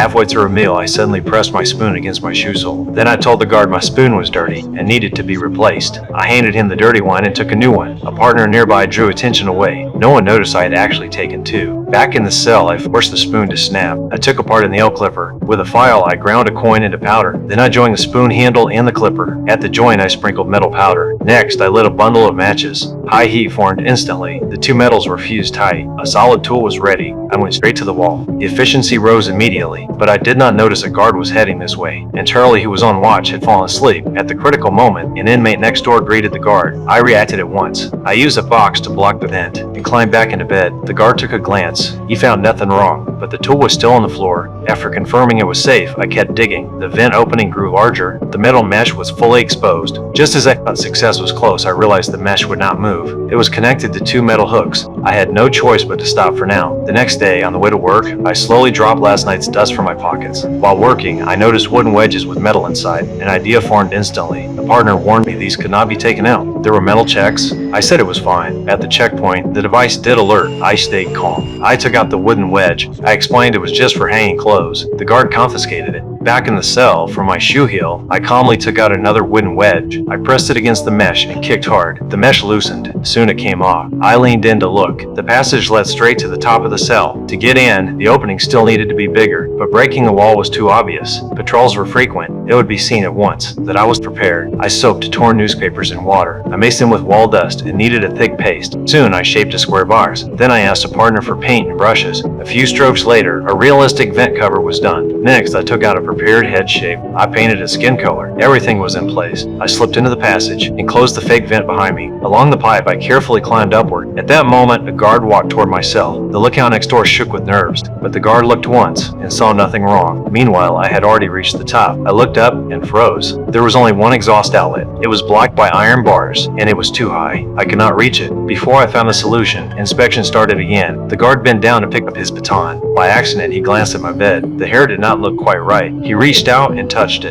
Halfway through a meal, I suddenly pressed my spoon against my shoe sole. Then I told the guard my spoon was dirty and needed to be replaced. I handed him the dirty one and took a new one. A partner nearby drew attention away. No one noticed I had actually taken two. Back in the cell, I forced the spoon to snap. I took apart a nail clipper. With a file, I ground a coin into powder. Then I joined the spoon handle and the clipper. At the joint, I sprinkled metal powder. Next, I lit a bundle of matches. High heat formed instantly. The two metals were fused tight. A solid tool was ready. I went straight to the wall. The efficiency rose immediately, but I did not notice a guard was heading this way, and Charlie, who was on watch, had fallen asleep. At the critical moment, an inmate next door greeted the guard. I reacted at once. I used a box to block the vent and climbed back into bed. The guard took a glance. He found nothing wrong, but the tool was still on the floor. After confirming it was safe, I kept digging. The vent opening grew larger. The metal mesh was fully exposed. Just as I thought success was close, I realized the mesh would not move. It was connected to two metal hooks. I had no choice but to stop for now. The next day, on the way to work, I slowly dropped last night's dust from my pockets. While working, I noticed wooden wedges with metal inside. An idea formed instantly. A partner warned me these could not be taken out. There were metal checks. I said it was fine. At the checkpoint, the device did alert. I stayed calm. I took out the wooden wedge. I explained it was just for hanging clothes. The guard confiscated it. Back in the cell, from my shoe heel, I calmly took out another wooden wedge. I pressed it against the mesh and kicked hard. The mesh loosened. Soon it came off. I leaned in to look. The passage led straight to the top of the cell. To get in, the opening still needed to be bigger, but breaking the wall was too obvious. Patrols were frequent. It would be seen at once that I was prepared. I soaked torn newspapers in water. I mixed them with wall dust and kneaded a thick paste. Soon I shaped a square box. Then I asked a partner for paint and brushes. A few strokes later, a realistic vent cover was done. Next, I took out a prepared head shape. I painted a skin color. Everything was in place. I slipped into the passage and closed the fake vent behind me. Along the pipe, I carefully climbed upward. At that moment, a guard walked toward my cell. The lookout next door shook with nerves, but the guard looked once and saw nothing wrong. Meanwhile, I had already reached the top. I looked up and froze. There was only one exhaust outlet. It was blocked by iron bars, and it was too high. I could not reach it. Before I found the solution, inspection started again. The guard bent down to pick up his baton. By accident, he glanced at my bed. The hair did not look quite right. He reached out and touched it.